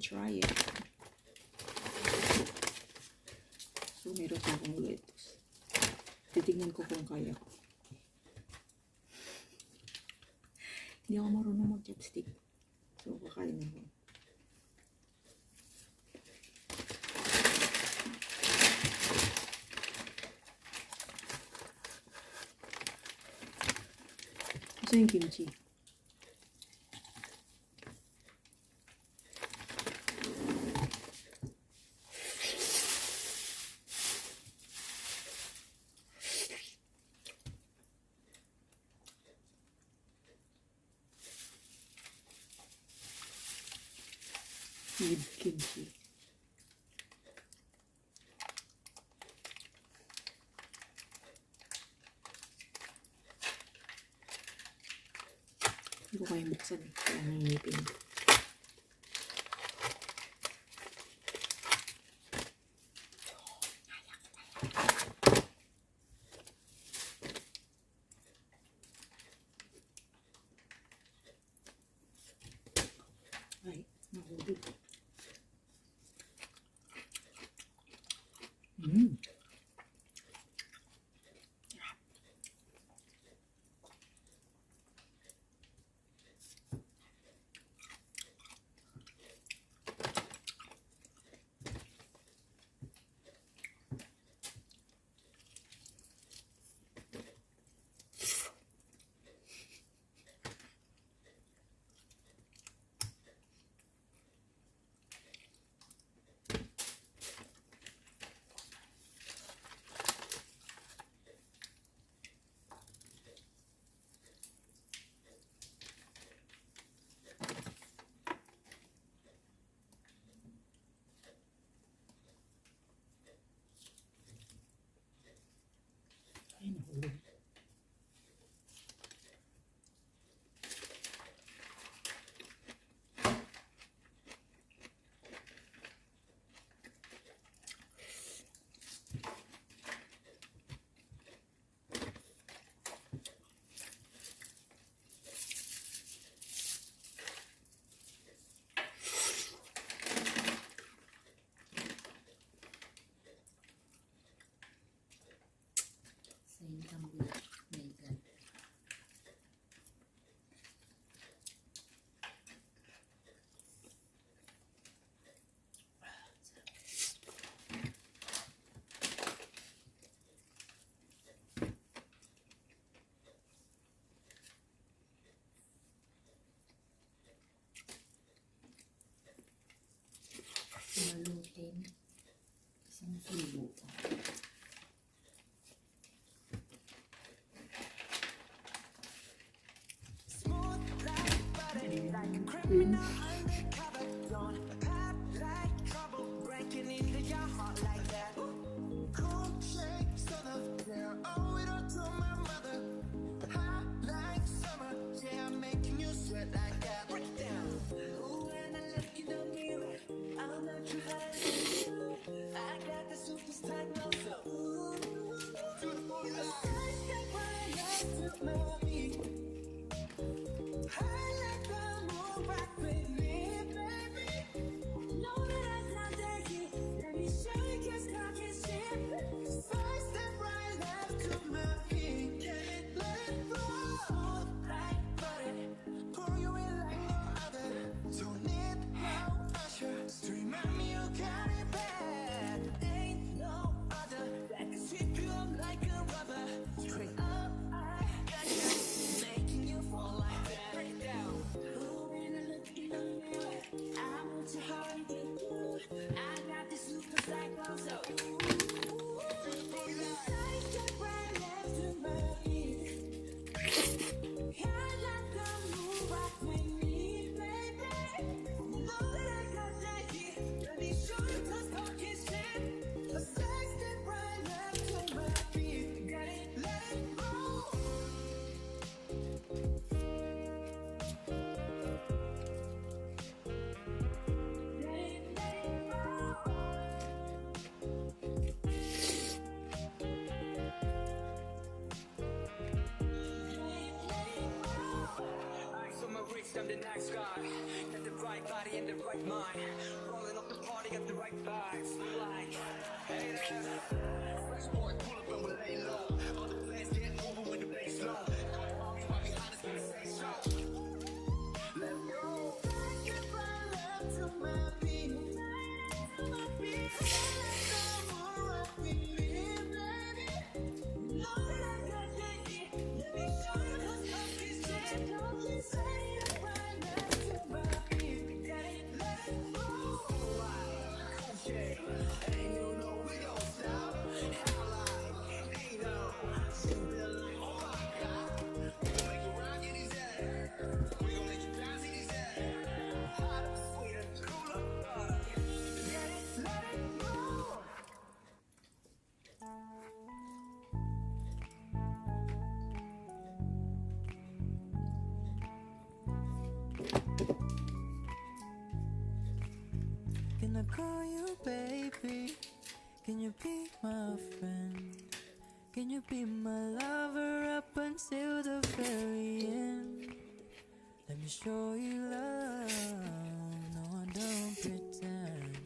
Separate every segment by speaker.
Speaker 1: try it. So, meron pa akong lettuce. Titignan ko kung kaya ko. Hindi ako marunong mag-chopstick. So, kakain ako. Gusto yung kimchi. With kimchi. Hindi ko kaya buksan eh. Kaya nangingipin. Ay, nahulog. Ay, nahulog.
Speaker 2: Malutin. Isang subo.
Speaker 3: I'm the nice guy, got the right right body in the right mind. Rolling up the party, got the right vibes. Like, hey there. Fresh boy, pull up and we lay low. All the players get moving with the bass low. Don't call me right behind us when we say so. Let's go.
Speaker 4: Can I call you baby? Can you be my friend? Can you be my lover up until the very end? Let me show you love. No, I don't pretend.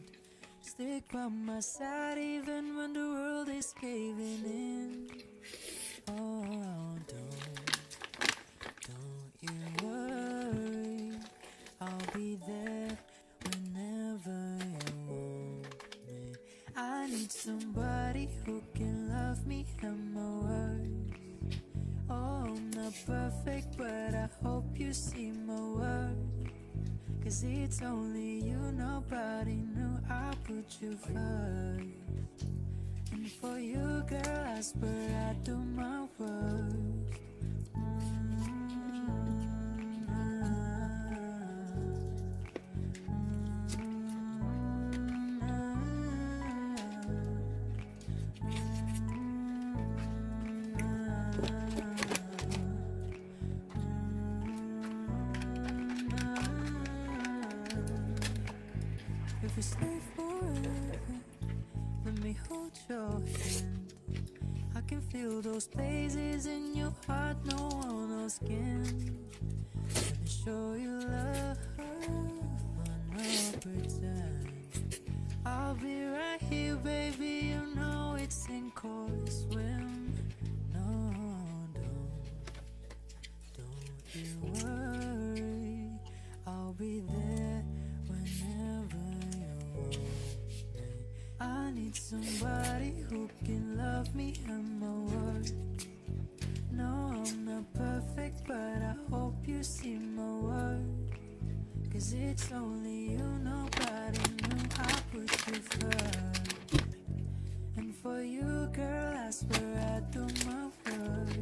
Speaker 4: Stick by my side even when the world is caving in. Oh, don't you worry. I'll be there whenever you want me. I need somebody who can love me and my words. Oh, I'm not perfect, but I hope you see my worth. 'Cause it's only you, nobody knew I put you first. And for you, girl, I swear I do my worst. If we stay forever, let me hold your hand. I can feel those places in your heart no one else can. Let me show you love, I'm not pretend. I'll be right here, baby, you know it's sink or swim. No, don't you worry, I'll be there whenever you want me. I need somebody who can love me and my worth. No, I'm not perfect, but I hope you see my worth. 'Cause it's only you, nobody knew I put you first. And for you, girl, I swear I do my worst.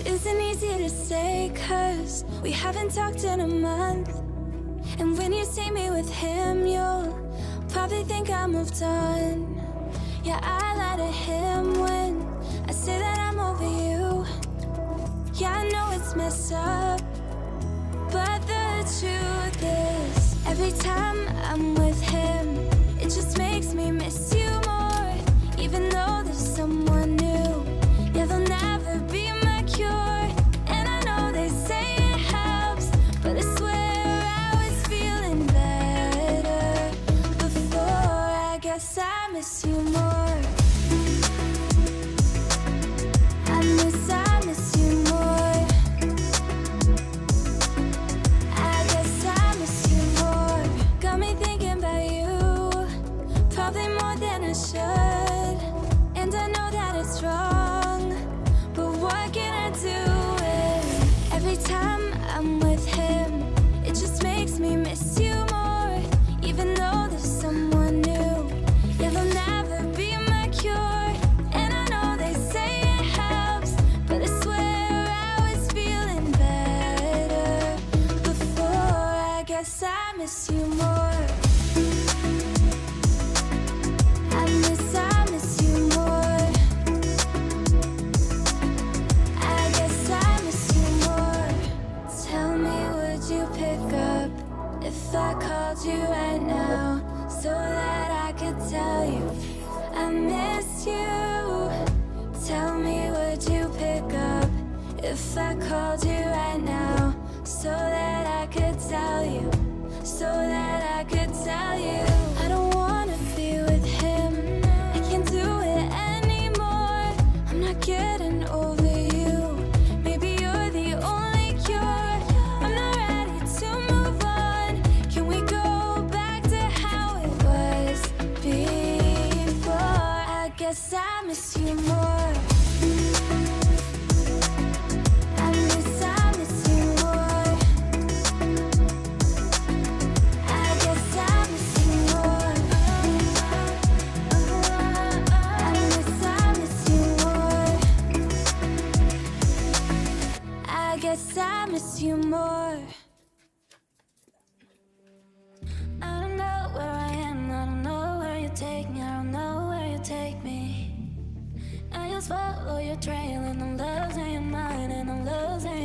Speaker 5: Isn't easy to say 'cause we haven't talked in a month. And when you see me with him, you'll probably think I moved on. Yeah, I lie to him when I say that I'm over you. Yeah, I know it's messed up, but the truth is, every time I'm with him, it just makes me miss you more. Even though there's someone new, yeah, they'll never be my cure. And I know they say it helps, but I swear I was feeling better before. I guess I miss you more. I miss you more. I guess I miss you more. Got me thinking about you, miss you more. I miss you more. I guess I miss you more. Tell me, would you pick up if I called you right now, so that I could tell you I miss you? Tell me, would you pick up if I called you right now, so that I could tell you, so that I could tell you? I don't wanna be with him, I can't do it anymore. I'm not getting over you, maybe you're the only cure. I'm not ready to move on, can we go back to how it was before? I guess I miss you more. I miss you more. I guess I miss you more. I miss you more. I guess I miss you more. I don't know where I am, I don't know where you take me, I don't know where you take me. I just follow your trail and I'm losing your mind and I'm losing